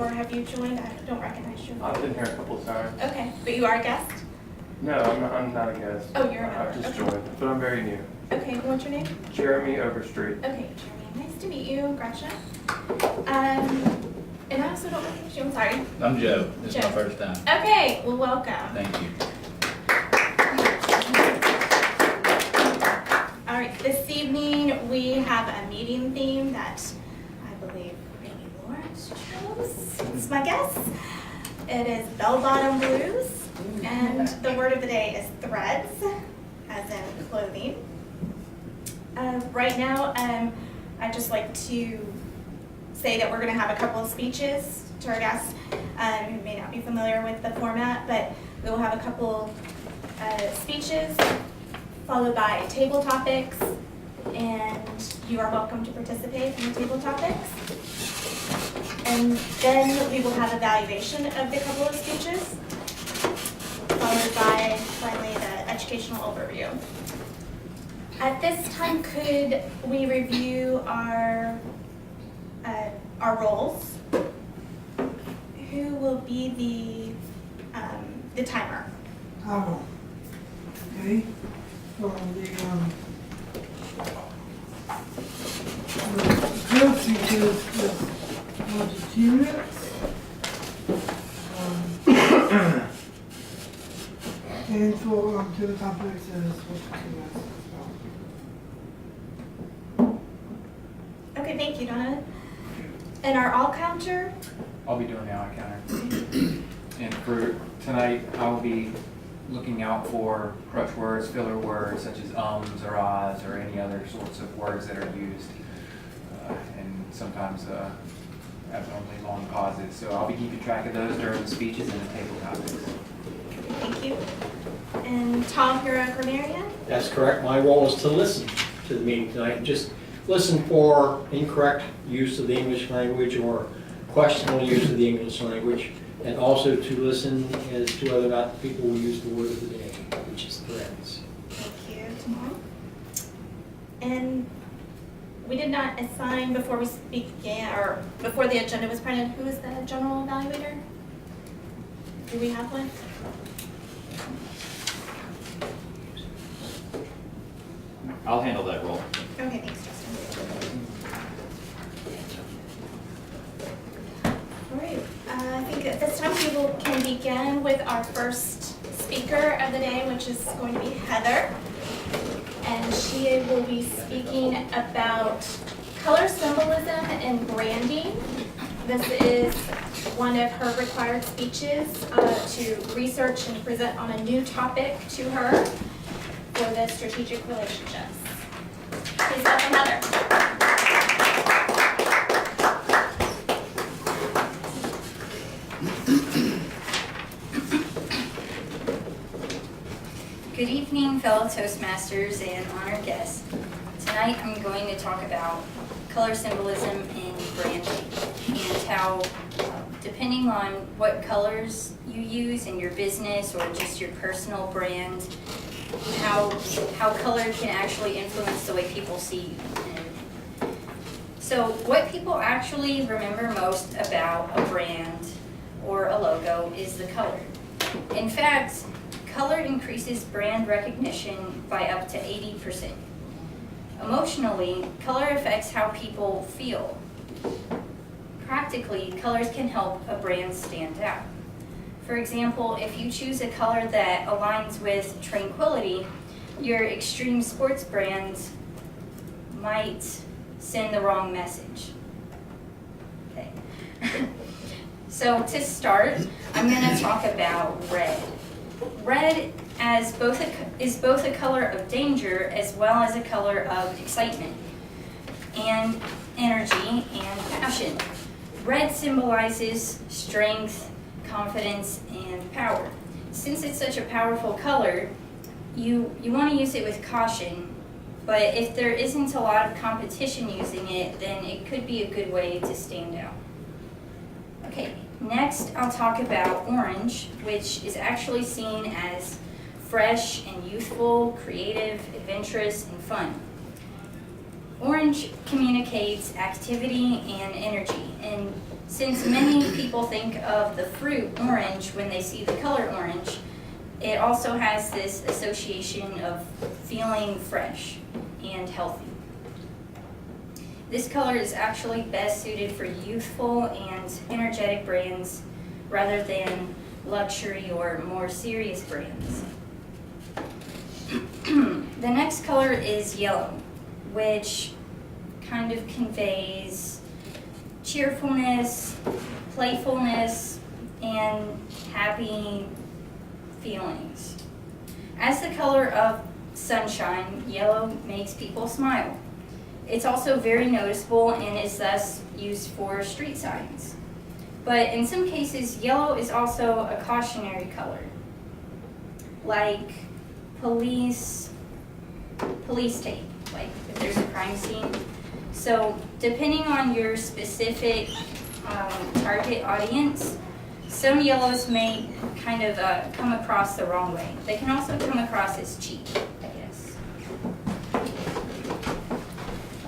Or have you joined? I don't recognize you. I've been here a couple of times. Okay, but you are a guest? No, I'm not a guest. Oh, you're a member. I've just Okay. joined, but I'm very new. Okay, what's your name? Jeremy Overstreet. Okay, Jeremy, nice to meet you, Gretchen. And I also don't recognize you, I'm sorry. I'm Joe. This is Joe. my first time. Okay, well, welcome. Thank you. All right, this evening we have a meeting theme that I believe maybe Lawrence chose. It's my guess. It is bell-bottom blues, and the word of the day is threads, as in clothing. Right now, I'd just like to say that we're going to have a couple of speeches to our guests who may not be familiar with the format, but we will have a couple speeches followed by table topics, and you are welcome to participate in the table topics. And then we will have evaluation of the couple of speeches, followed by finally the educational overview. At this time, could we review our roles? Who will be the timer? I will. Okay. So the first feature is 1 to 2 minutes. And for to the topics is 1 to 2 minutes as well. Okay, thank you, Donna. And our all counter? I'll be doing the eye counter. And for tonight, I'll be looking out for crutch words, filler words, such as ums or ahs or any other sorts of words that are used. And sometimes abnormally long pauses. So I'll be keeping track of those during the speeches and the table topics. Thank you. And Tom, you're a grammarian? That's correct. My role is to listen to the meeting tonight and just listen for incorrect use of the English language or questionable use of the English language, and also to listen as to whether or not people will use the word of the day, which is threads. Thank you, Tom. And we did not assign before we began, or before the agenda was printed, who is the general evaluator? Do we have one? I'll handle that role. Okay, thanks, Justin. All right, I think at this time we can begin with our first speaker of the day, which is going to be Heather. And she will be speaking about color symbolism and branding. This is one of her required speeches to research and present on a new topic to her for the strategic relationships. Please welcome Heather. Good evening, fellow Toastmasters and honored guests. Tonight I'm going to talk about color symbolism and branding and how, depending on what colors you use in your business or just your personal brand, how color can actually influence the way people see you. So what people actually remember most about a brand or a logo is the color. In fact, color increases brand recognition by up to 80%. Emotionally, color affects how people feel. Practically, colors can help a brand stand out. For example, if you choose a color that aligns with tranquility, your extreme sports brand might send the wrong message. Okay. So to start, I'm going to talk about red. Red is both a color of danger as well as a color of excitement and energy and passion. Red symbolizes strength, confidence, and power. Since it's such a powerful color, you want to use it with caution, but if there isn't a lot of competition using it, then it could be a good way to stand out. Okay, next I'll talk about orange, which is actually seen as fresh and youthful, creative, adventurous, and fun. Orange communicates activity and energy, and since many people think of the fruit orange when they see the color orange, it also has this association of feeling fresh and healthy. This color is actually best suited for youthful and energetic brands rather than luxury or more serious brands. The next color is yellow, which kind of conveys cheerfulness, playfulness, and happy feelings. As the color of sunshine, yellow makes people smile. It's also very noticeable and is thus used for street signs. But in some cases, yellow is also a cautionary color, like police tape, like if there's a crime scene. So depending on your specific target audience, some yellows may kind of come across the wrong way. They can also come across as cheap, I guess.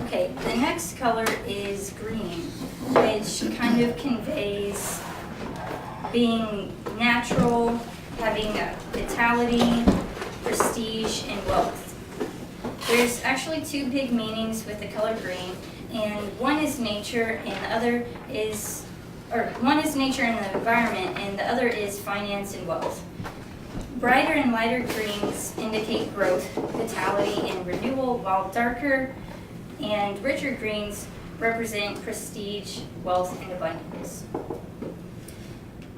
Okay, the next color is green, which kind of conveys being natural, having a vitality, prestige, and wealth. There's actually two big meanings with the color green, and one is nature and the other is, one is nature and the environment, and the other is finance and wealth. Brighter and lighter greens indicate growth, vitality, and renewal, while darker and richer greens represent prestige, wealth, and abundance.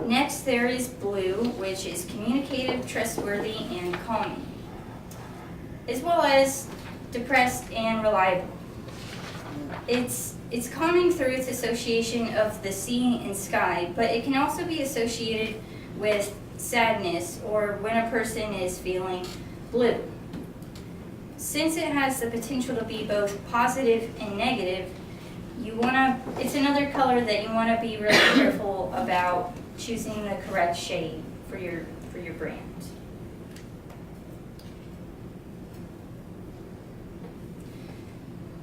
Next, there is blue, which is communicative, trustworthy, and calming, as well as depressed and reliable. It's calming through its association of the sea and sky, but it can also be associated with sadness or when a person is feeling blue. Since it has the potential to be both positive and negative, it's another color that you want to be really careful about choosing the correct shade for your brand.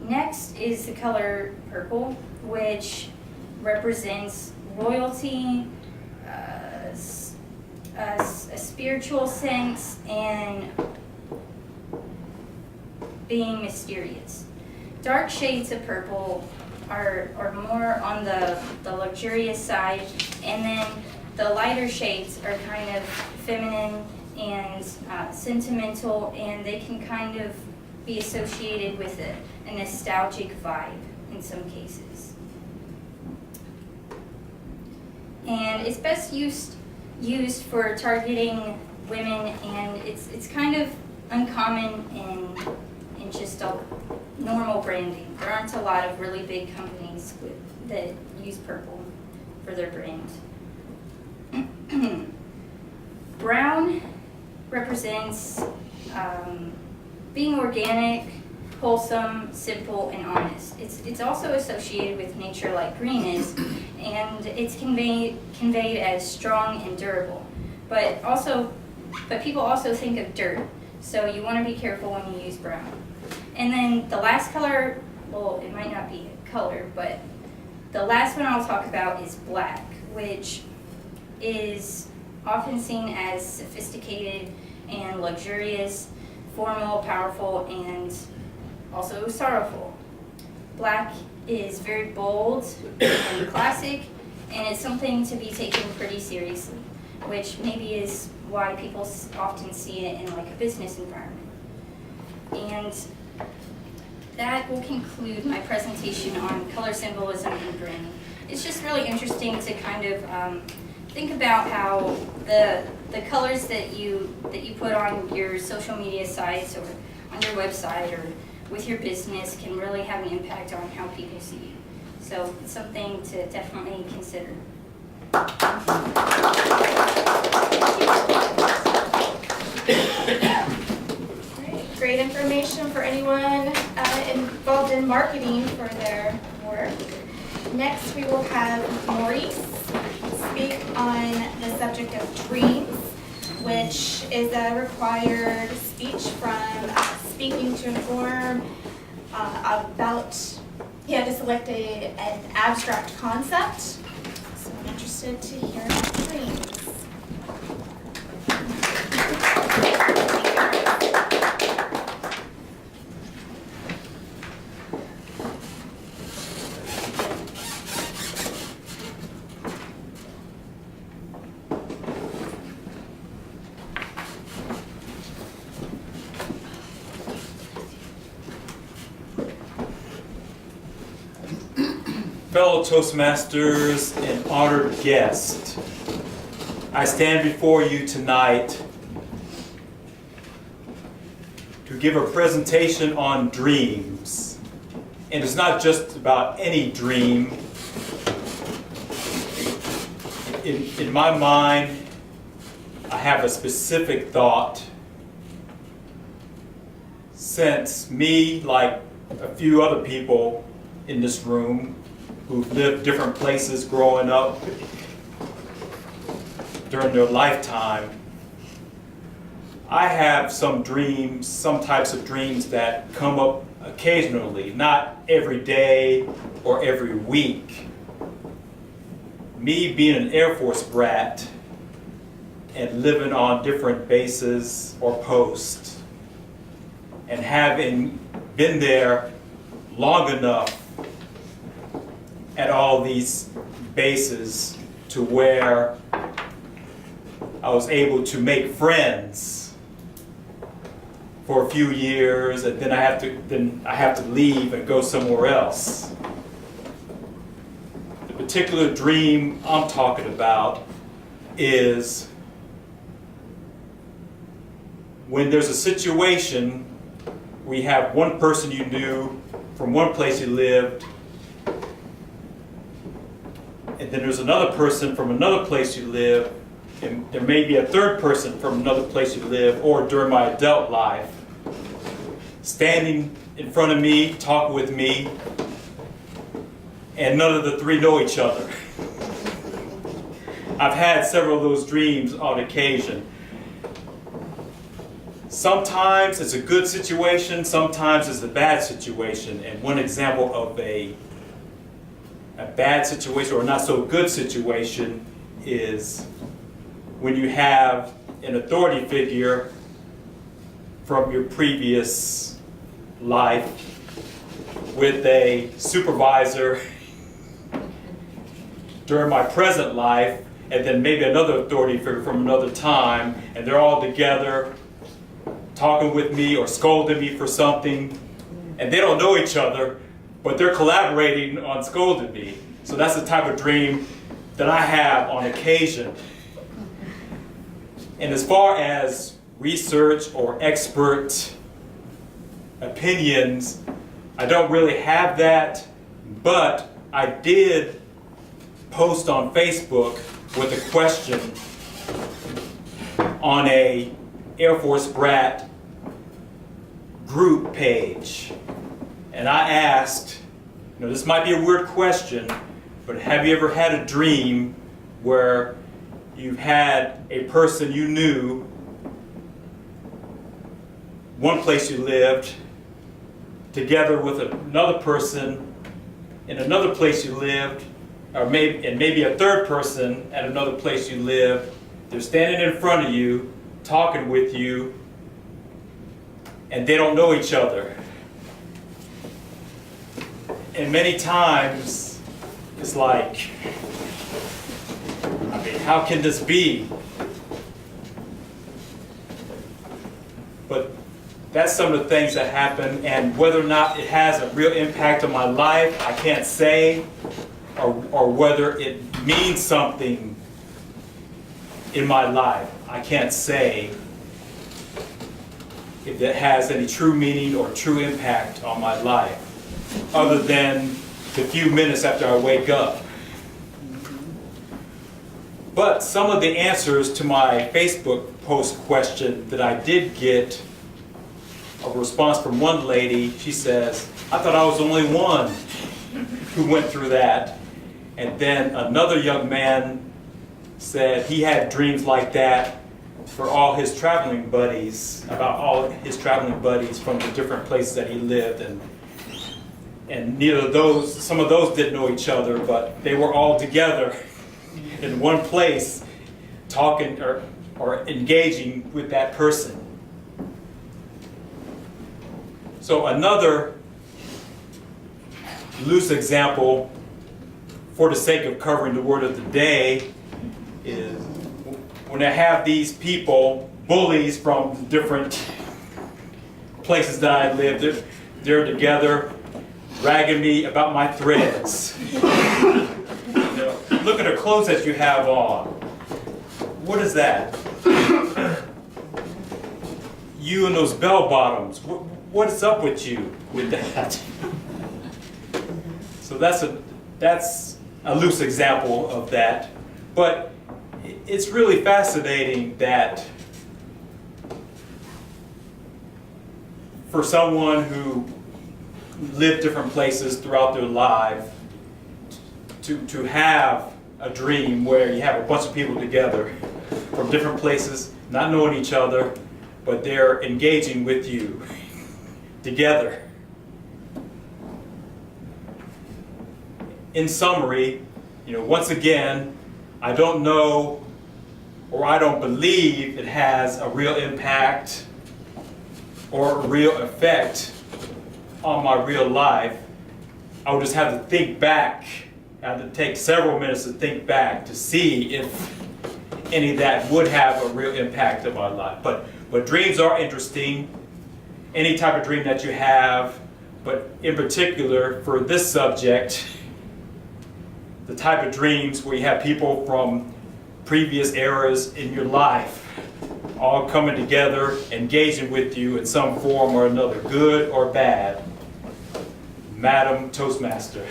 Next is the color purple, which represents loyalty, a spiritual sense, and being mysterious. Dark shades of purple are more on the luxurious side, and then the lighter shades are kind of feminine and sentimental, and they can kind of be associated with a nostalgic vibe in some cases. And it's best used for targeting women, and it's kind of uncommon in just a normal branding. There aren't a lot of really big companies that use purple for their brand. Brown represents being organic, wholesome, simple, and honest. It's also associated with nature like green is, and it's conveyed as strong and durable. But people also think of dirt, so you want to be careful when you use brown. And then the last color, well, it might not be a color, but the last one I'll talk about is black, which is often seen as sophisticated and luxurious, formal, powerful, and also sorrowful. Black is very bold and classic, and it's something to be taken pretty seriously, which maybe is why people often see it in like a business environment. And that will conclude my presentation on color symbolism and branding. It's just really interesting to kind of think about how the colors that you put on your social media sites or on your website or with your business can really have an impact on how people see you. So it's something to definitely consider. Great information for anyone involved in marketing for their work. Next, we will have Maurice speak on the subject of dreams, which is a required speech from Speaking to Inform he had to select an abstract concept. So I'm interested to hear about dreams. Fellow Toastmasters and honored guest, I stand before you tonight to give a presentation on dreams. And it's not just about any dream. In my mind, I have a specific thought. Since me, like a few other people in this room, who've lived different places growing up during their lifetime, I have some dreams, some types of dreams that come up occasionally, not every day or every week. Me being an Air Force brat and living on different bases or posts and having been there long enough at all these bases to where I was able to make friends for a few years, and then I have to leave and go somewhere else. The particular dream I'm talking about is when there's a situation where you have one person you knew from one place you lived, and then there's another person from another place you live, and there may be a third person from another place you live, or during my adult life, standing in front of me, talking with me, and none of the three know each other. I've had several of those dreams on occasion. Sometimes it's a good situation, sometimes it's a bad situation, and one example of a bad situation or not so good situation is when you have an authority figure from your previous life with a supervisor during my present life, and then maybe another authority figure from another time, and they're all together talking with me or scolding me for something, and they don't know each other, but they're collaborating on scolding me. So that's the type of dream that I have on occasion. And as far as research or expert opinions, I don't really have that, but I did post on Facebook with a question on a Air Force brat group page. And I asked, this might be a weird question, but have you ever had a dream where you've had a person you knew, one place you lived, together with another person in another place you lived, or maybe a third person at another place you lived. They're standing in front of you, talking with you, and they don't know each other. And many times, it's like, how can this be? But that's some of the things that happen, and whether or not it has a real impact on my life, I can't say, or whether it means something in my life, I can't say if it has any true meaning or true impact on my life, other than the few minutes after I wake up. But some of the answers to my Facebook post question that I did get a response from one lady. She says, I thought I was the only one who went through that. And then another young man said he had dreams like that for all his traveling buddies, about all his traveling buddies from the different places that he lived. And and some of those didn't know each other, but they were all together in one place talking or engaging with that person. So another loose example, for the sake of covering the word of the day, is when I have these people, bullies from different places that I live, they're together ragging me about my threads. Look at the clothes that you have on. What is that? You and those bell bottoms. What is up with you with that? So that's a loose example of that. But it's really fascinating that for someone who lived different places throughout their life, to have a dream where you have a bunch of people together from different places, not knowing each other, but they're engaging with you together. In summary, once again, I don't know or I don't believe it has a real impact or a real effect on my real life. I would just have to think back. I have to take several minutes to think back to see if any of that would have a real impact on my life. But dreams are interesting. Any type of dream that you have, but in particular for this subject, the type of dreams where you have people from previous eras in your life all coming together, engaging with you in some form or another, good or bad. Madam Toastmaster.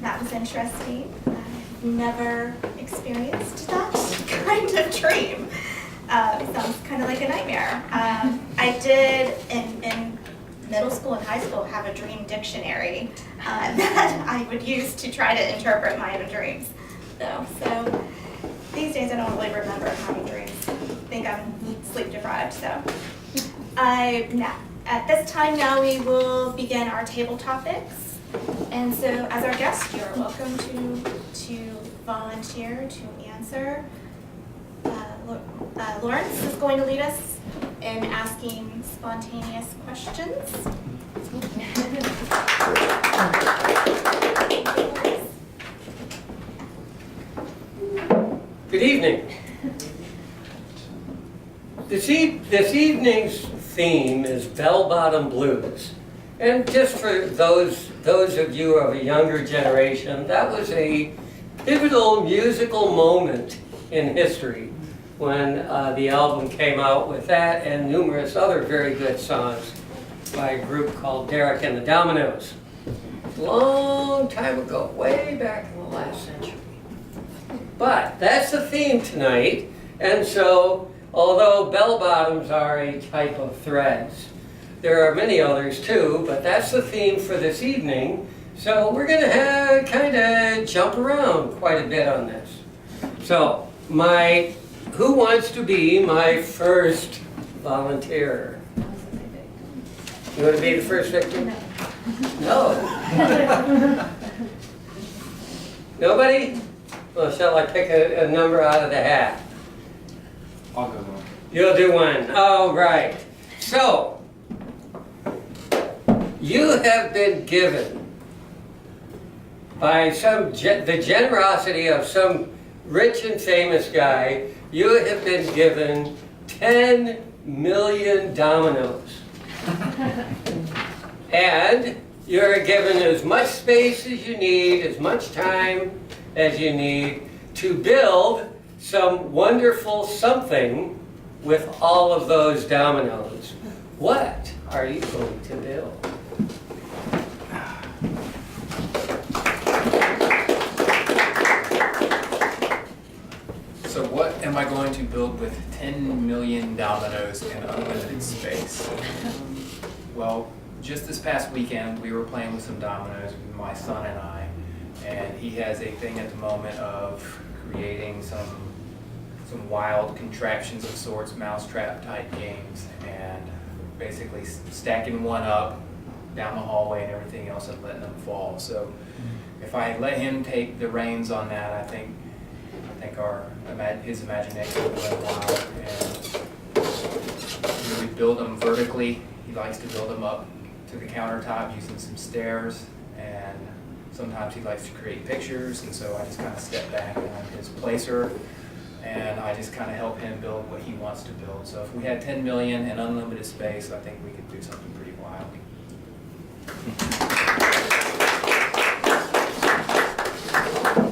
That was interesting. I've never experienced that kind of dream. Sounds kind of like a nightmare. I did in middle school and high school have a dream dictionary that I would use to try to interpret my own dreams. So these days I don't really remember having dreams. I think I'm sleep deprived. So at this time now we will begin our table topics. And so as our guest, you're welcome to volunteer to answer. Lawrence is going to lead us in asking spontaneous questions. Good evening. This evening's theme is bell-bottom blues. And just for those of you of a younger generation, that was a pivotal musical moment in history when the album came out with that and numerous other very good songs by a group called Derek and the Dominoes. Long time ago, way back in the last century. But that's the theme tonight, and so although bell bottoms are a type of threads, there are many others too, but that's the theme for this evening. So we're going to kind of jump around quite a bit on this. So who wants to be my first volunteer? You want to be the first victim? No. Nobody? Well, shall I pick a number out of the hat? I'll go one. You'll do one. All right. So, you have been given by the generosity of some rich and famous guy, you have been given 10 million dominoes. And you're given as much space as you need, as much time as you need to build some wonderful something with all of those dominoes. What are you going to build? So what am I going to build with 10 million dominoes in unlimited space? Well, just this past weekend, we were playing with some dominoes, my son and I, and he has a thing at the moment of creating some some wild contraptions of sorts, mousetrap type games, and basically stacking one up down the hallway and everything else and letting them fall. So if I let him take the reins on that, I think his imagination will run wild. And we build them vertically. He likes to build them up to the countertop using some stairs, and sometimes he likes to create pictures, and so I just kind of step back and I'm his placer, and I just kind of help him build what he wants to build. So if we had 10 million and unlimited space, I think we could do something pretty wild.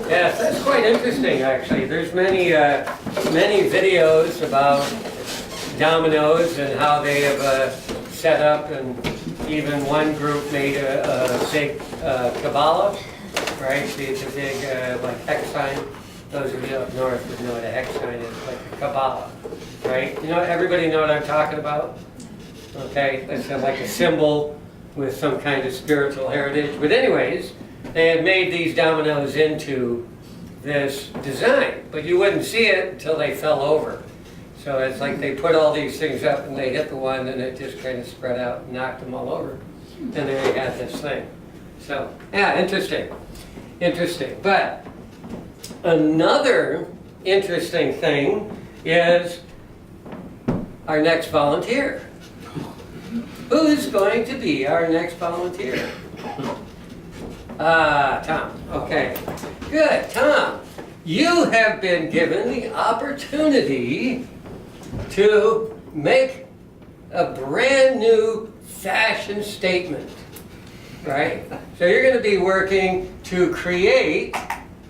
Yes, that's quite interesting, actually. There's many videos about dominoes and how they have set up, and even one group made a big Kabbalah, right? It's a big like hex sign. Those of you up north would know what a hex sign is, like a Kabbalah, right? You know, everybody know what I'm talking about? Okay, it's like a symbol with some kind of spiritual heritage. But anyways, they had made these dominoes into this design, but you wouldn't see it until they fell over. So it's like they put all these things up and they hit the one and it just kind of spread out and knocked them all over. And there you got this thing. So, yeah, interesting. Interesting. But another interesting thing is our next volunteer. Who's going to be our next volunteer? Tom. Okay. Good. Tom, you have been given the opportunity to make a brand new fashion statement, right? So you're going to be working to create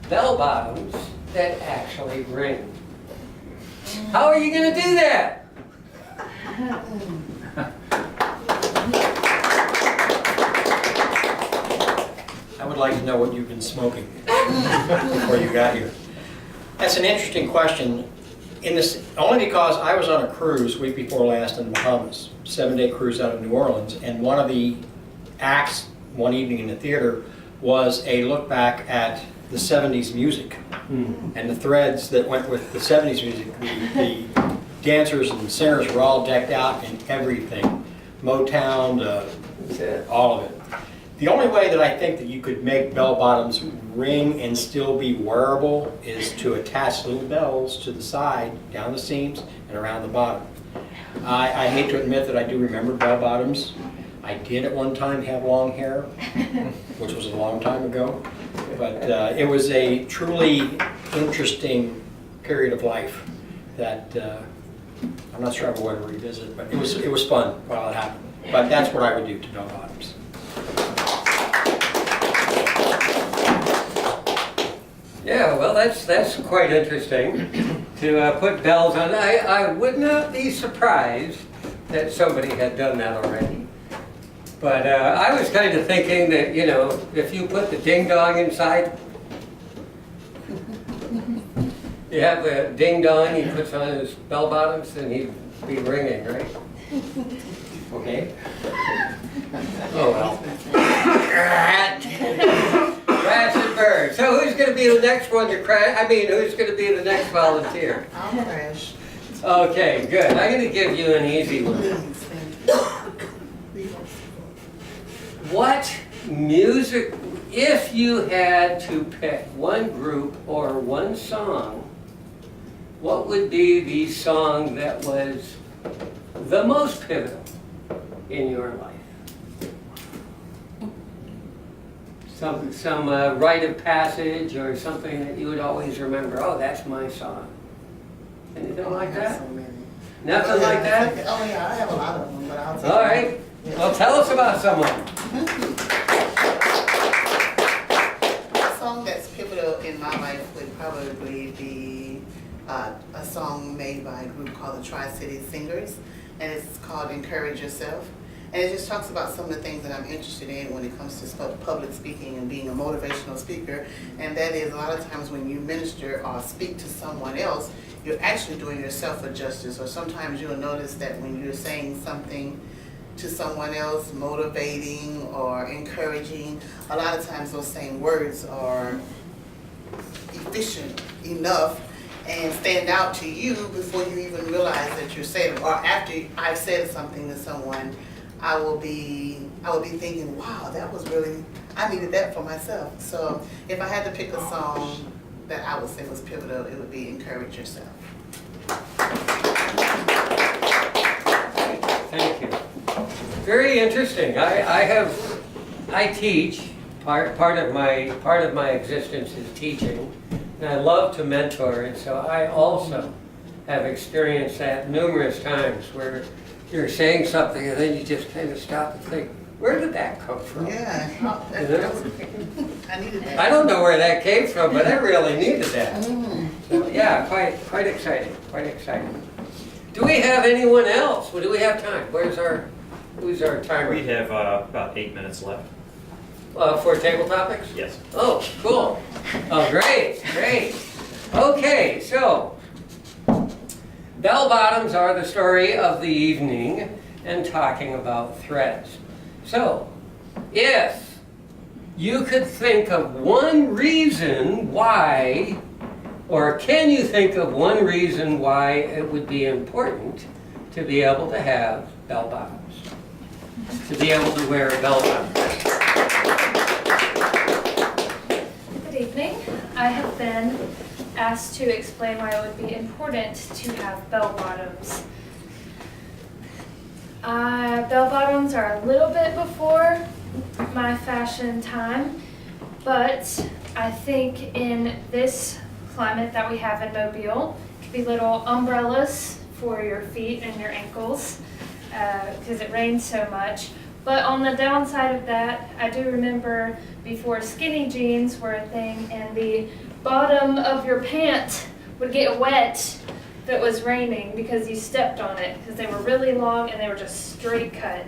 bell bottoms that actually ring. How are you going to do that? I would like to know what you've been smoking before you got here. That's an interesting question. Only because I was on a cruise week before last in the Bahamas, 7-day cruise out of New Orleans, and one of the acts one evening in the theater was a look back at the 70s music and the threads that went with the 70s music. The dancers and singers were all decked out in everything, Motown, all of it. The only way that I think that you could make bell bottoms ring and still be wearable is to attach little bells to the side, down the seams, and around the bottom. I hate to admit that I do remember bell bottoms. I did at one time have long hair, which was a long time ago, but it was a truly interesting period of life that I'm not sure I would revisit, but it was fun while it happened. But that's what I would do to bell bottoms. Yeah, well, that's quite interesting to put bells on. I would not be surprised that somebody had done that already. But I was kind of thinking that, you know, if you put the ding-dong inside, you have the ding-dong, he puts on his bell-bottoms, and he'd be ringing, right? Okay. Oh, well. Crash and burn. So who's going to be the next one to crash? I mean, who's going to be the next volunteer? I'll crash. Okay, good. I'm going to give you an easy one. What music, if you had to pick one group or one song, what would be the song that was the most pivotal in your life? Some rite of passage or something that you would always remember. Oh, that's my song. Anything like that? So many. Nothing like that? Oh yeah, I have a lot of them, but I'll take All right. Yeah. Well, tell us about someone. A song that's pivotal in my life would probably be a song made by a group called the Tri-City Singers, and it's called Encourage Yourself. And it just talks about some of the things that I'm interested in when it comes to public speaking and being a motivational speaker. And that is, a lot of times when you minister or speak to someone else, you're actually doing yourself a justice. Or sometimes you'll notice that when you're saying something to someone else, motivating or encouraging, a lot of times those same words are efficient enough and stand out to you before you even realize that you're saying it. Or after I've said something to someone, I will be thinking, wow, that was really, I needed that for myself. So if I had to pick a song that I would say was pivotal, it would be Encourage Yourself. Thank you. Very interesting. I teach. Part of my existence is teaching, and I love to mentor, and so I also have experienced that numerous times where you're saying something and then you just kind of stop and think, where did that come from? Yeah, I needed that. I don't know where that came from, but I really needed that. So, yeah, quite exciting, quite exciting. Do we have anyone else? Well, do we have time? Who's our timer? We have about 8 minutes left. For table topics? Yes. Oh, cool. Oh, great, great. Okay, so bell bottoms are the story of the evening and talking about threads. So, if you could think of one reason why, or can you think of one reason why it would be important to be able to have bell bottoms? To be able to wear bell bottoms? Good evening. I have been asked to explain why it would be important to have bell bottoms. Bell bottoms are a little bit before my fashion time, but I think in this climate that we have in Mobile, it could be little umbrellas for your feet and your ankles because it rains so much. But on the downside of that, I do remember before skinny jeans were a thing and the bottom of your pant would get wet if it was raining because you stepped on it because they were really long and they were just straight cut.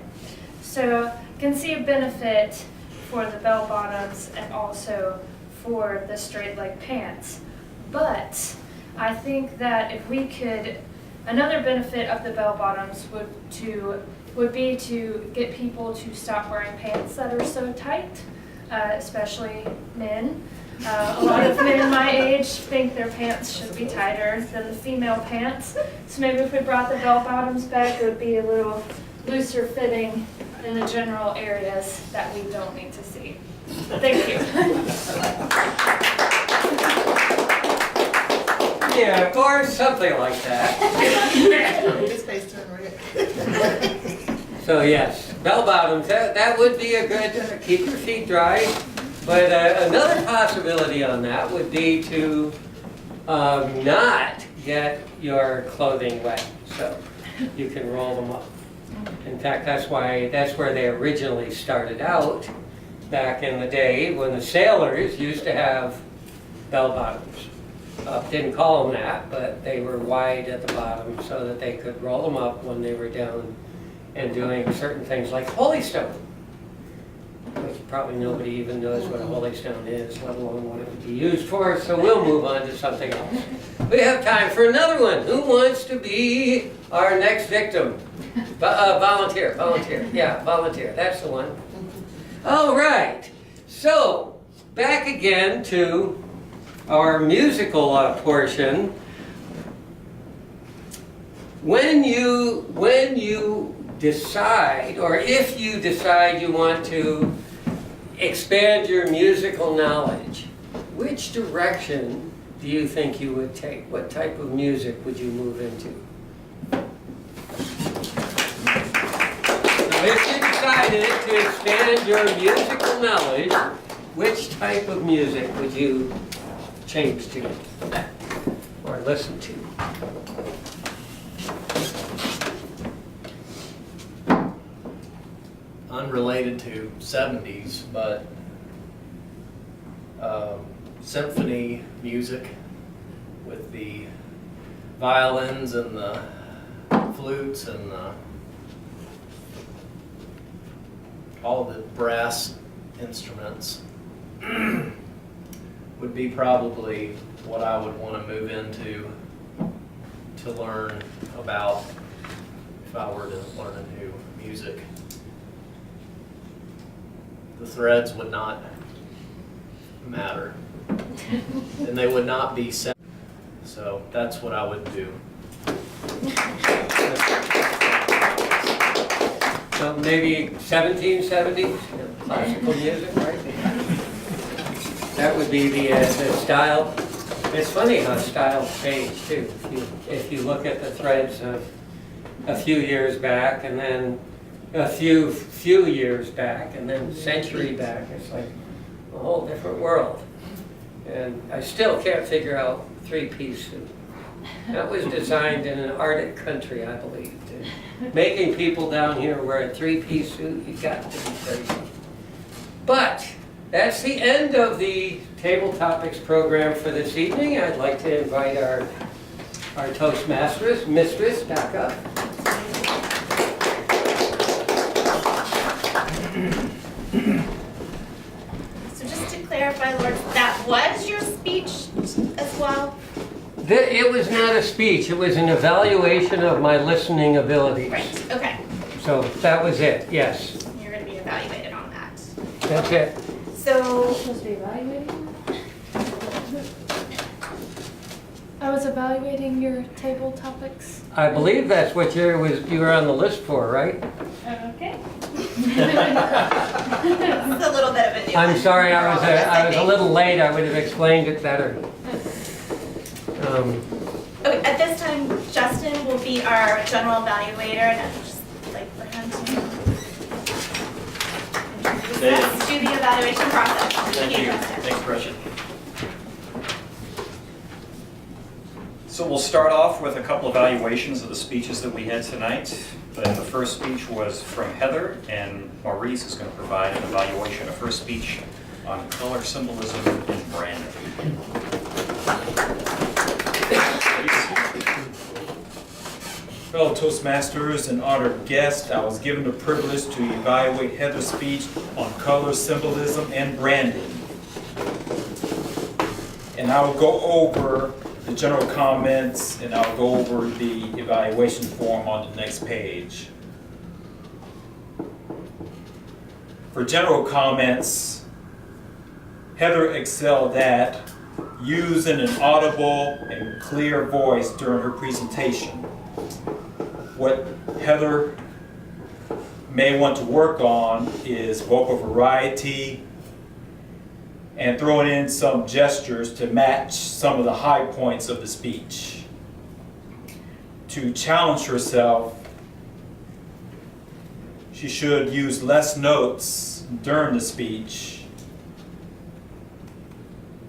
So I can see a benefit for the bell bottoms and also for the straight leg pants. But I think that if we could, another benefit of the bell bottoms would be to get people to stop wearing pants that are so tight, especially men. A lot of men my age think their pants should be tighter than the female pants. So maybe if we brought the bell bottoms back, it would be a little looser fitting in the general areas that we don't need to see. Thank you. Yeah, of course, something like that. His face turned red. So yes, bell bottoms, that would be a good, keep your feet dry. But another possibility on that would be to not get your clothing wet, so you can roll them up. In fact, that's where they originally started out back in the day when the sailors used to have bell bottoms. Didn't call them that, but they were wide at the bottom so that they could roll them up when they were down and doing certain things like holystone. Which probably nobody even knows what a holystone is, let alone what it would be used for, so we'll move on to something else. We have time for another one. Who wants to be our next victim? Volunteer. Yeah, volunteer. That's the one. All right. So, back again to our musical portion. When you decide, or if you decide you want to expand your musical knowledge, which direction do you think you would take? What type of music would you move into? So if you decided to expand your musical knowledge, which type of music would you change to or listen to? Unrelated to 70s, but symphony music with the violins and the flutes and all the brass instruments would be probably what I would want to move into to learn about if I were to learn a new music. The threads would not matter, and they would not be set. So that's what I would do. So maybe 1770s, classical music, right? That would be the style. It's funny how styles change too. If you look at the threads of a few years back, and then a few years back, and then a century back, it's like a whole different world. And I still can't figure out three-piece suit. That was designed in an Arctic country, I believe. Making people down here wear a three-piece suit, you got to be crazy. But that's the end of the Table Topics program for this evening. I'd like to invite our Toastmasters, Mistress, back up. So just to clarify, Lord, that was your speech as well? It was not a speech, it was an evaluation of my listening abilities. Right, okay. So that was it, yes. You're going to be evaluated on that. That's it. So, Supposed to be evaluating? I was evaluating your table topics. I believe that's what you were on the list for, right? Okay. it's a little bit of a new I'm one sorry, for I all was of us, I a think. little late, I would have explained it better. Okay, at this time, Justin will be our general evaluator, and I'd just like for him to introduce us to the evaluation process. Thank you. Justin. Thanks, Gretchen. So we'll start off with a couple evaluations of the speeches that we had tonight. And the first speech was from Heather, and Maurice is going to provide an evaluation of her speech on color symbolism and branding. Fellow Toastmasters and honored guests, I was given the privilege to evaluate Heather's speech on color symbolism and branding. And I will go over the general comments, and I'll go over the evaluation form on the next page. For general comments, Heather excelled at using an audible and clear voice during her presentation. What Heather may want to work on is vocal variety and throwing in some gestures to match some of the high points of the speech. To challenge herself, she should use less notes during the speech,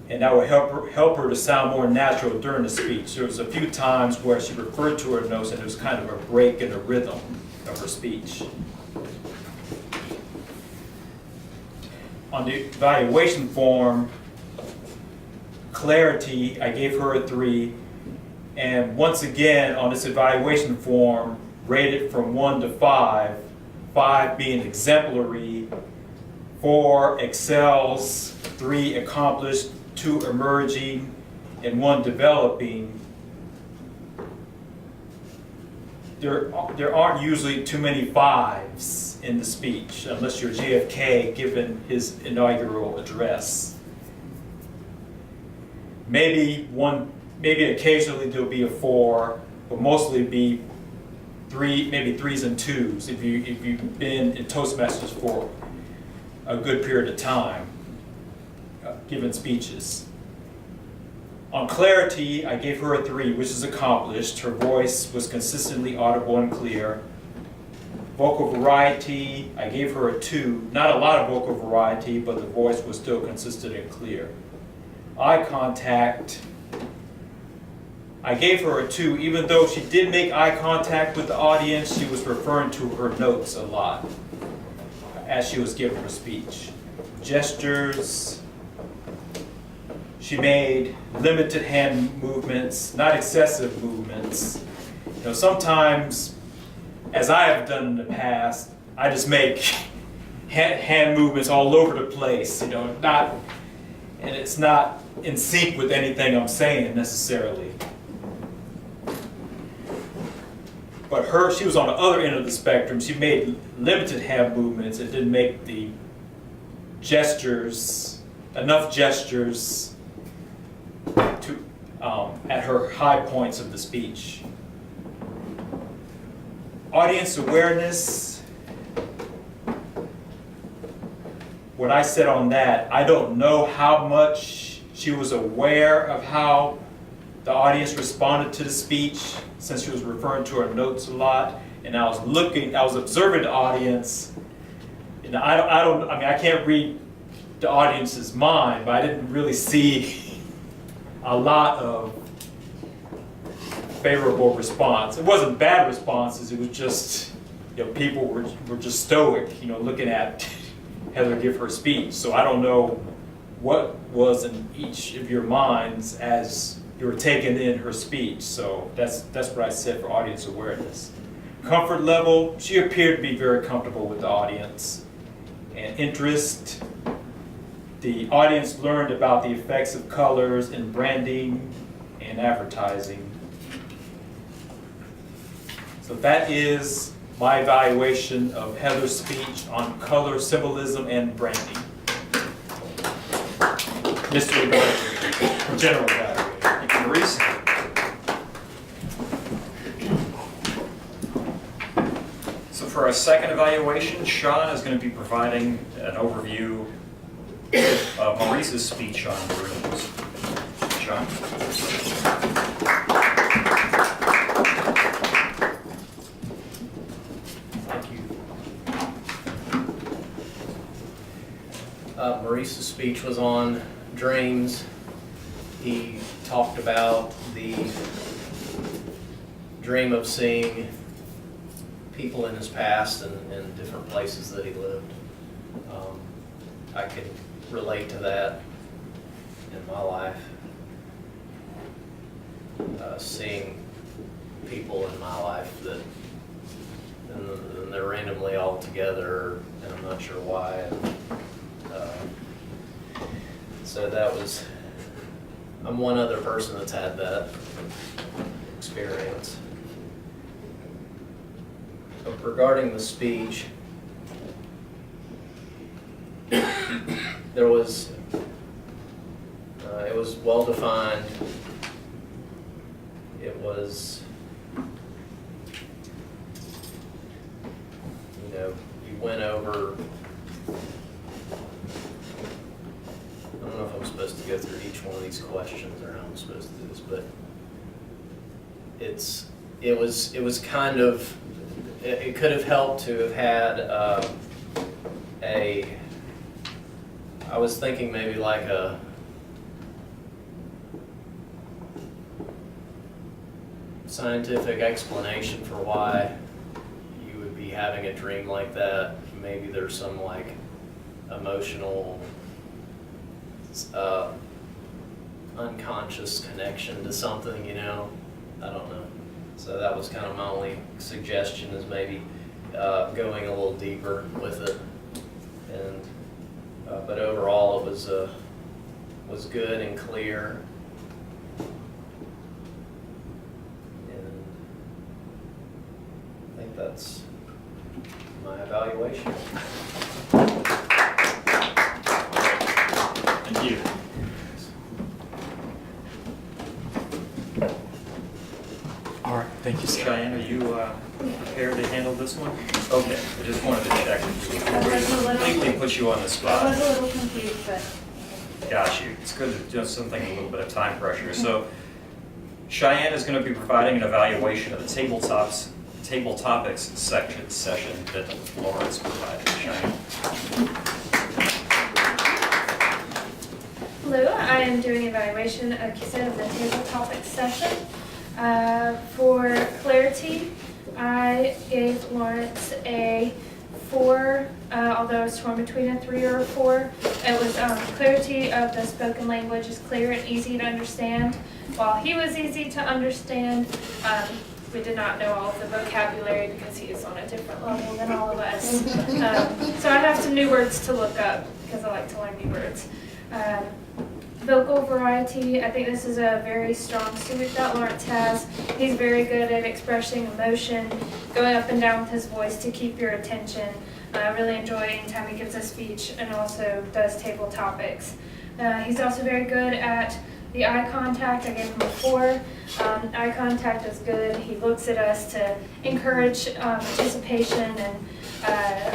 and that will help her to sound more natural during the speech. There was a few times where she referred to her notes and it was kind of a break in the rhythm of her speech. On the evaluation form, clarity, I gave her a 3. And once again, on this evaluation form, rated from 1 to 5, 5 being exemplary, 4 excels, 3 accomplished, 2 emerging, and 1 developing. There aren't usually too many 5s in the speech, unless you're JFK giving his inaugural address. Maybe occasionally there'll be a 4, but mostly be 3, maybe 3s and 2s if you've been in Toastmasters for a good period of time, giving speeches. On clarity, I gave her a 3, which is accomplished. Her voice was consistently audible and clear. Vocal variety, I gave her a 2. Not a lot of vocal variety, but the voice was still consistent and clear. Eye contact, I gave her a 2. Even though she did make eye contact with the audience, she was referring to her notes a lot as she was giving her speech. Gestures, she made limited hand movements, not excessive movements. You know, sometimes, as I have done in the past, I just make hand movements all over the place, you know, and it's not in sync with anything I'm saying necessarily. But she was on the other end of the spectrum. She made limited hand movements and didn't make the enough gestures to, at her high points of the speech. Audience awareness, what I said on that, I don't know how much she was aware of how the audience responded to the speech, since she was referring to her notes a lot, and I was observing the audience, and I can't read the audience's mind, but I didn't really see a lot of favorable response. It wasn't bad responses, it was just, people were just stoic, looking at Heather give her speech. So I don't know what was in each of your minds as you were taking in her speech. So that's what I said for audience awareness. Comfort level, she appeared to be very comfortable with the audience. And interest, the audience learned about the effects of colors in branding and advertising. So that is my evaluation of Heather's speech on color, symbolism, and branding. Mr. Evaluator, General Evaluator. Thank you, Maurice. So for our second evaluation, Sean is going to be providing an overview of Maurice's speech on rooms. Sean? Thank you. Maurice's speech was on dreams. He talked about the dream of seeing people in his past and different places that he lived. I can relate to that in my life. Seeing people in my life that and they're randomly all together, and I'm not sure why. So that was, I'm one other person that's had that experience. But regarding the speech, there was, it was well defined. It was, you went over, I don't know if I'm supposed to go through each one of these questions or how I'm supposed to do this, but it was kind of, it could have helped to have had I was thinking maybe like a scientific explanation for why you would be having a dream like that. Maybe there's some like emotional unconscious connection to something, I don't know. So that was kind of my only suggestion, is maybe going a little deeper with it. And but overall it was good and clear. And I think that's my evaluation. Thank you. All right, thank you, sir. Cheyenne, are you prepared to handle this one? Okay, I just wanted to check before we completely put you on the I spot. was a little confused, but Got you. It's good to do something a little bit of time pressure. So Cheyenne is going to be providing an evaluation of the table topics session that Lawrence provided. Cheyenne. Hello, I am doing evaluation, like you said, of the table topics session. For clarity, I gave Lawrence a 4, although I was torn between a 3 or a 4. It was clarity of the spoken language is clear and easy to understand. While he was easy to understand, we did not know all of the vocabulary because he is on a different level than all of us. So I have some new words to look up because I like to learn new words. Vocal variety, I think this is a very strong suit that Lawrence has. He's very good at expressing emotion, going up and down with his voice to keep your attention. I really enjoy anytime he gives a speech and also does table topics. He's also very good at The eye contact, I gave him a 4. Eye contact is good. He looks at us to encourage participation and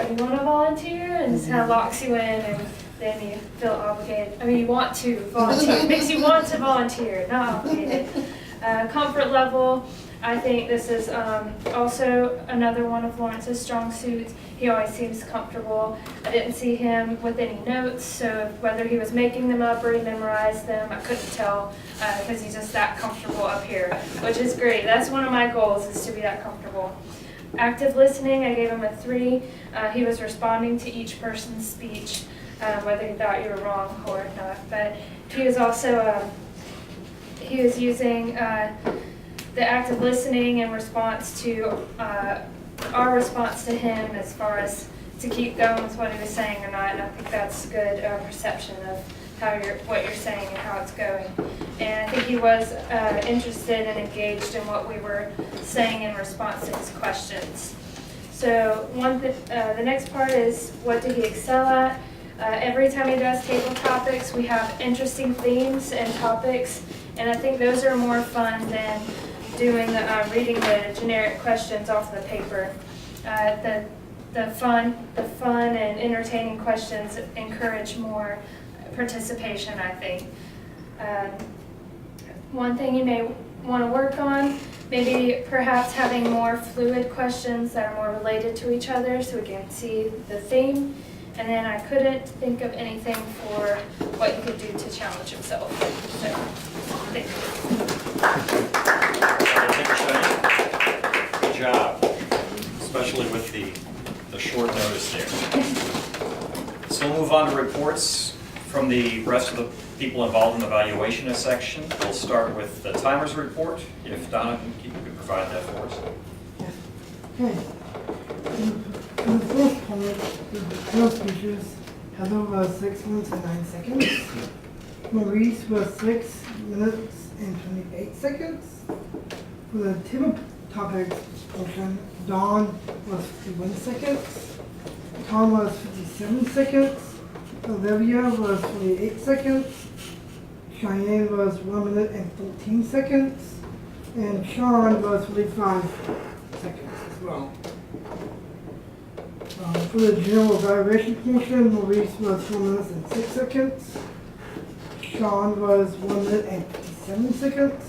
you want to volunteer? And this kind of locks you in and then you feel obligated. I mean, you want to volunteer. It makes you want to volunteer, not obligated. Comfort level, I think this is also another one of Lawrence's strong suits. He always seems comfortable. I didn't see him with any notes, so whether he was making them up or he memorized them, I couldn't tell because he's just that comfortable up here, which is great. That's one of my goals, is to be that comfortable. Active listening, I gave him a 3. He was responding to each person's speech, whether he thought you were wrong or not. But he was also, he was using the active listening in response to our response to him as far as to keep going with what he was saying or not. And I think that's good perception of what you're saying and how it's going. And I think he was interested and engaged in what we were saying in response to his questions. So the next part is, what did he excel at? Every time he does table topics, we have interesting themes and topics, and I think those are more fun than doing reading the generic questions off the paper. The fun and entertaining questions encourage more participation, I think. One thing you may want to work on, maybe perhaps having more fluid questions that are more related to each other so we can see the theme. And then I couldn't think of anything for what you could do to challenge himself. So, thank you. Good job, especially with the short notice there. So we'll move on to reports from the rest of the people involved in the evaluation section. We'll start with the timer's report. If Donna, you could provide that for us. Okay. In the first part, the field speeches, Heather was 6 minutes and 9 seconds. Maurice was 6 minutes and 28 seconds. For the table topics portion, Dawn was 51 seconds. Tom was 57 seconds. Olivia was 48 seconds. Cheyenne was 1 minute and 14 seconds. And Sean was 45 seconds as well. For the general evaluation portion, Maurice was 4 minutes and 6 seconds. Sean was 1 minute and 57 seconds.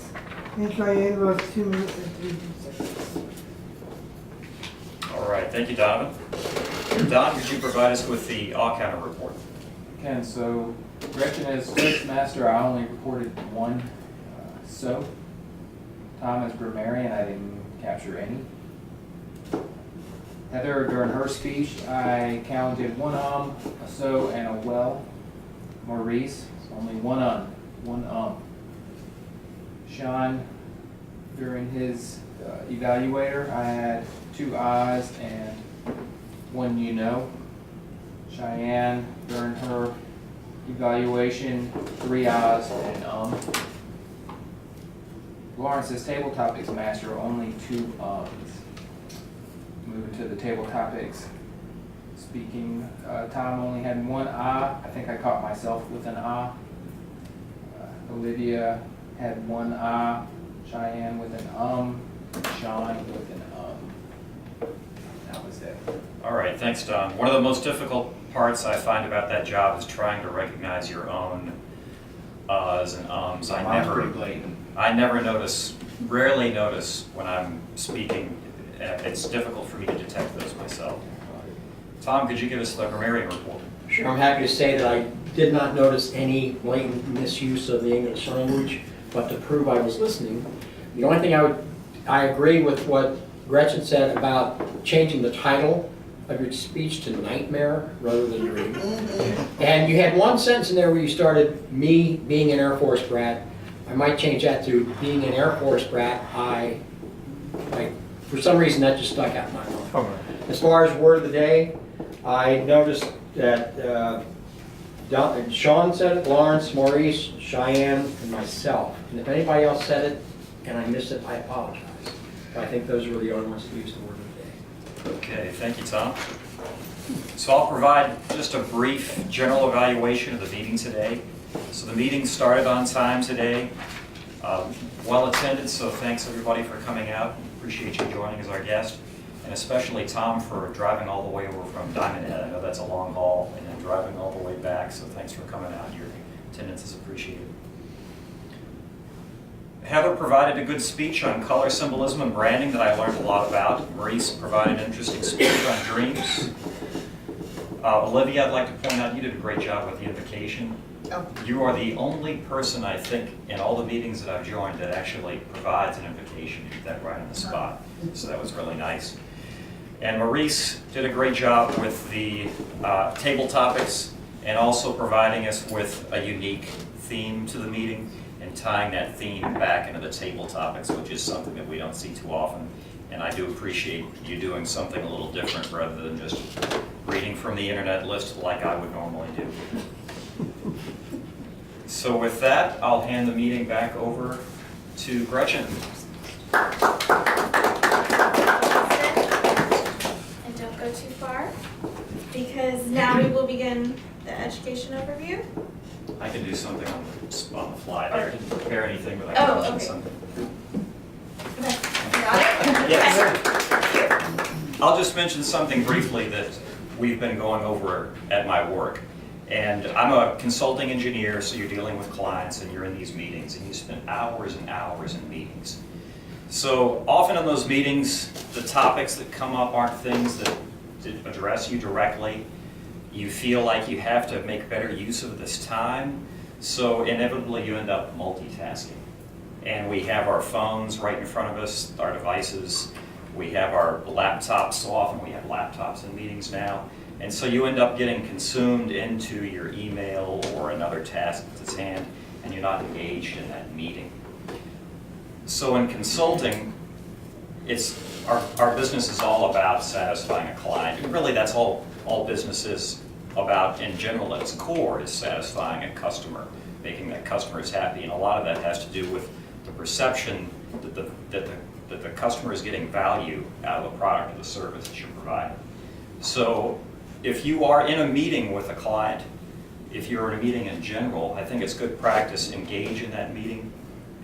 And Cheyenne was 2 minutes and 32 seconds. All right, thank you, Donovan. Don, could you provide us with the all-counter report? Ken, so Gretchen as Toastmaster, I only reported 1 so. Tom as grammarian, I didn't capture any. Heather, during her speech, I counted 1 a so, and a well. Maurice, only 1 1 Sean, during his evaluator, I had 2 ahs and 1 you know. Cheyenne, during her evaluation, 3 ahs and Lawrence as table topics master, only 2 Moving to the table topics speaking, Tom only had 1 ah. I think I caught myself with an ah. Olivia had 1 ah. Cheyenne with an Sean with an That was it. All right, thanks, Don. One of the most difficult parts I find about that job is trying to recognize your own uhs and ums. Mine's pretty blatant. I rarely notice when I'm speaking. It's difficult for me to detect those myself. Tom, could you give us the grammarian report? Sure, I'm happy to say that I did not notice any blatant misuse of the English language, but to prove I was listening, the only thing I agree with what Gretchen said about changing the title of your speech to nightmare rather than dream. And you had 1 sentence in there where you started, me being an Air Force brat. I might change that to being an Air Force brat. For some reason that just stuck out in my mind. As far as word of the day, I noticed that Sean said it, Lawrence, Maurice, Cheyenne, and myself. And if anybody else said it and I missed it, I apologize. But I think those were the only ones that used the word of the day. Okay, thank you, Tom. So I'll provide just a brief general evaluation of the meeting today. So the meeting started on time today. Well attended, so thanks everybody for coming out. Appreciate you joining as our guest. And especially Tom for driving all the way over from Diamond Head. I know that's a long haul, and then driving all the way back, so thanks for coming out. Your attendance is appreciated. Heather provided a good speech on color symbolism and branding that I learned a lot about. Maurice provided an interesting speech on dreams. Olivia, I'd like to point out you did a great job with the invocation. Oh. You are the only person, I think, in all the meetings that I've joined that actually provides an invocation. You did that right on the spot. So that was really nice. And Maurice did a great job with the table topics and also providing us with a unique theme to the meeting and tying that theme back into the table topics, which is something that we don't see too often. And I do appreciate you doing something a little different rather than just reading from the internet list like I would normally do. So with that, I'll hand the meeting back over to Gretchen. And don't go too far, because now we will begin the education overview. I can do something on the fly there. I didn't prepare anything, but I can Oh, mention okay. something. Okay, got it? Yes. I'll just mention something briefly that we've been going over at my work. And I'm a consulting engineer, so you're dealing with clients and you're in these meetings and you spend hours and hours in meetings. So often in those meetings, the topics that come up aren't things that address you directly. You feel like you have to make better use of this time, so inevitably you end up multitasking. And we have our phones right in front of us, our devices. We have our laptops. So often we have laptops in meetings now. And so you end up getting consumed into your email or another task that's at hand, and you're not engaged in that meeting. So in consulting, our business is all about satisfying a client. And really that's all business is about in general at its core, is satisfying a customer, making that customers happy. And a lot of that has to do with the perception that the customer is getting value out of the product or the service that you're providing. So if you are in a meeting with a client, if you're in a meeting in general, I think it's good practice, engage in that meeting,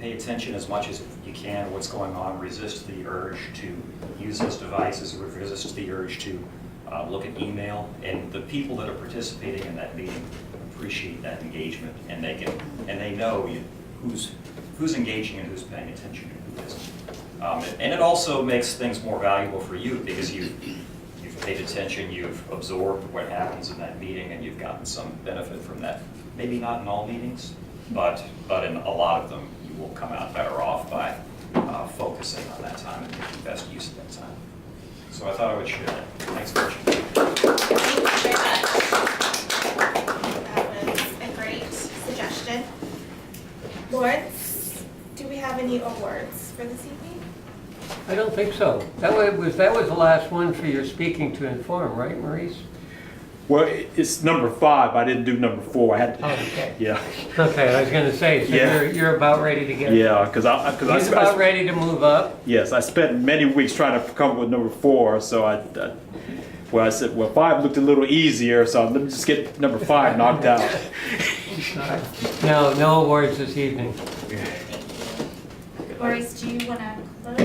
pay attention as much as you can to what's going on, resist the urge to use those devices, resist the urge to look at email, and the people that are participating in that meeting appreciate that engagement, and they know who's engaging and who's paying attention and who isn't. And it also makes things more valuable for you because you've paid attention, you've absorbed what happens in that meeting, and you've gotten some benefit from that. Maybe not in all meetings, but in a lot of them, you will come out better off by focusing on that time and making best use of that time. So I thought I would share that. Thanks, Gretchen. Thank you very much. That was a great suggestion. Lawrence, do we have any awards for this evening? I don't think so. That was the last one for your speaking to inform, right, Maurice? Well, it's number 5. I didn't do number 4. I had to. Oh, okay. Yeah. Okay, I was going to say, so Yeah. you're about ready to get. Yeah, because He's about ready to move up. Yes, I spent many weeks trying to come up with number 4. So I said, well, 5 looked a little easier, so let me just get number 5 knocked out. No awards this evening. Maurice, do you want to close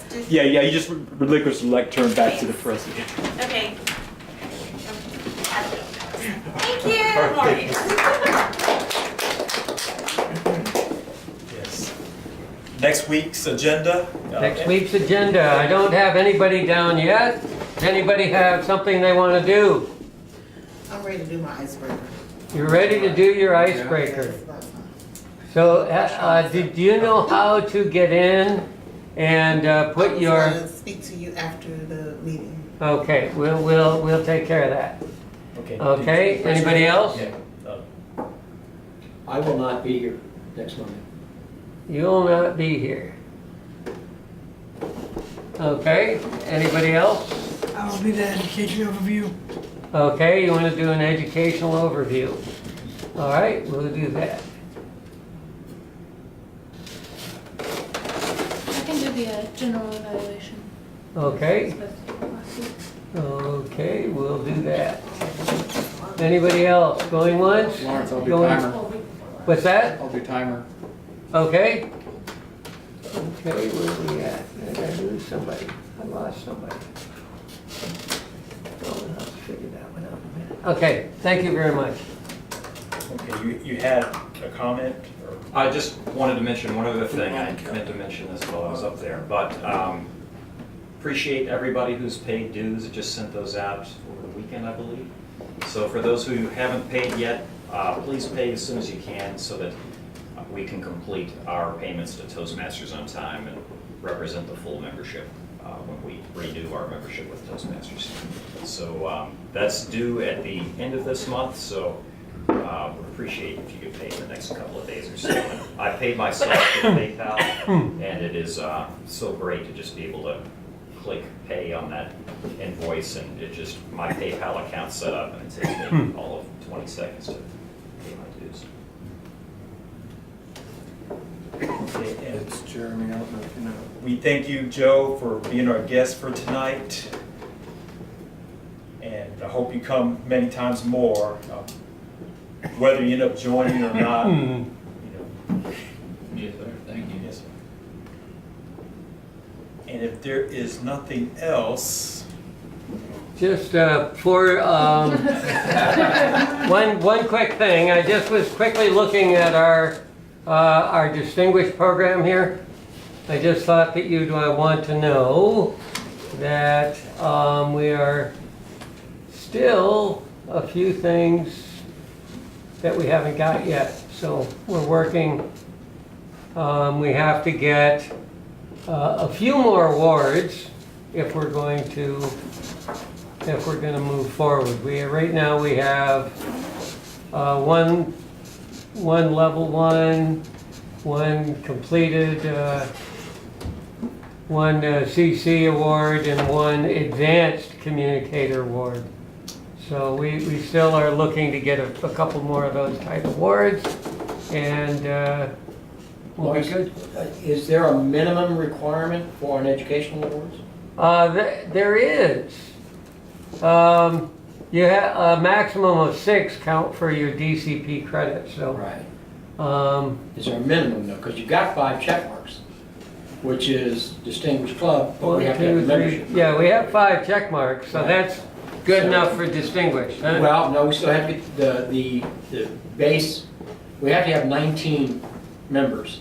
this? Yeah, you just relinquish the lectern back to the president. Okay. Thank you, Maurice. Yes. Next week's agenda. Next week's agenda, I don't have anybody down yet. Does anybody have something they want to do? I'm ready to do my icebreaker. You're ready to do your icebreaker. So, do you know how to get in and put your? I'm going to speak to you after the meeting. Okay, we'll take care of that. Okay. Okay, anybody else? Yeah. I will not be here next Monday. You'll not be here. Okay, anybody else? I'll be the education overview. Okay, you want to do an educational overview. All right, we'll do that. I can do the general evaluation. Okay. Okay, we'll do that. Anybody else? Going once? Lawrence, I'll be Going- timer. What's that? I'll do timer. Okay. Okay, where are we at? Did I lose somebody? I lost somebody. Oh, I'll have to figure that one out in a minute. Okay, thank you very much. Okay, you had a comment? Or? I just wanted to mention one other thing. I meant to mention this while I was up there, but appreciate everybody who's paid dues. I just sent those out over the weekend, I believe. So for those who haven't paid yet, please pay as soon as you can so that we can complete our payments to Toastmasters on time and represent the full membership when we redo our membership with Toastmasters. So that's due at the end of this month, so would appreciate if you could pay in the next couple of days or so. I paid myself with PayPal, and it is so great to just be able to click pay on that invoice, and it just, my PayPal account's set up, and it takes me all of 20 seconds to pay my dues. Okay, and It's Jeremy, I don't know if you know. we thank you, Joe, for being our guest for tonight. And I hope you come many times more, whether you end up joining or not. You know. Yes, sir, thank you. Yes, sir. And if there is nothing else, Just for one quick thing, I just was quickly looking at our distinguished program here. I just thought that you'd want to know that we are still a few things that we haven't got yet. So we're working. We have to get a few more awards if we're going to move forward. Right now we have one level 1, one completed, one CC award, and one advanced communicator award. So we still are looking to get a couple more of those type of awards, and we'll be good. Is there a minimum requirement for an educational awards? There is. You have a maximum of 6 count for your DCP credits. So. Right. Is there a minimum though? Because you've got 5 check marks, which is distinguished club, but we have to have a membership. Yeah, we have 5 check marks, so that's good enough for distinguished. Huh? Well, no, we still have to get the base. We have to have 19 members,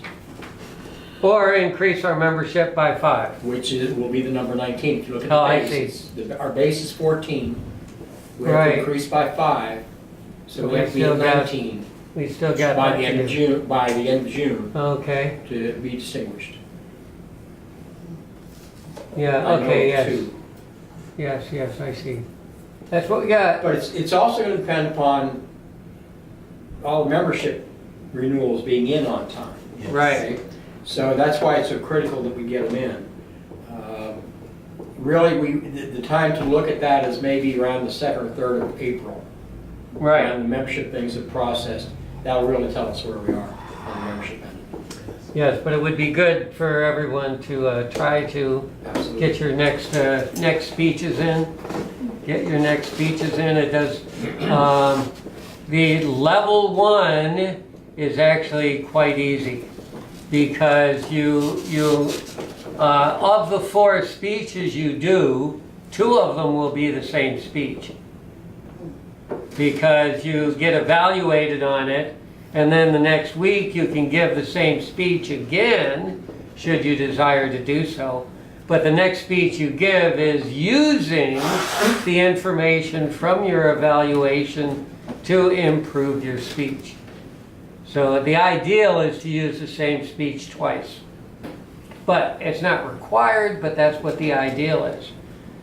Or increase our membership by 5. which will be the number 19. If you look at Oh, the I base, our base is 14. We have Right. to increase by 5, so So we we have to be still at got 19 We still got by that the end to of do. June. By the end of June, Okay. to be distinguished. Yeah. I know Okay. Yes. 2. Yes. I see. That's what we got. But it's also going to depend upon all the membership renewals being in on time. Right. So that's why it's so critical that we get them in. Really, the time to look at that is maybe around the 2nd or 3rd of April. Right. When the membership things are processed, that'll really tell us where we are on the membership end. Yes, but it would be good for everyone to try to Absolutely. get your next speeches in. Get your next speeches in. It does. The level 1 is actually quite easy because you of the 4 speeches you do, 2 of them will be the same speech because you get evaluated on it, and then the next week you can give the same speech again should you desire to do so. But the next speech you give is using the information from your evaluation to improve your speech. So the ideal is to use the same speech twice. But it's not required, but that's what the ideal is.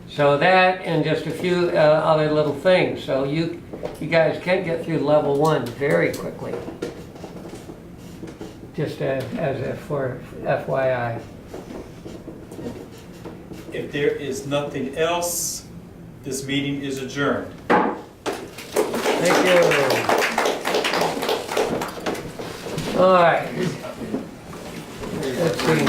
So that and just a few other little things. So you guys can get through level 1 very quickly. Just as for FYI. if there is nothing else, this meeting is adjourned. Thank you. All right. Let's see.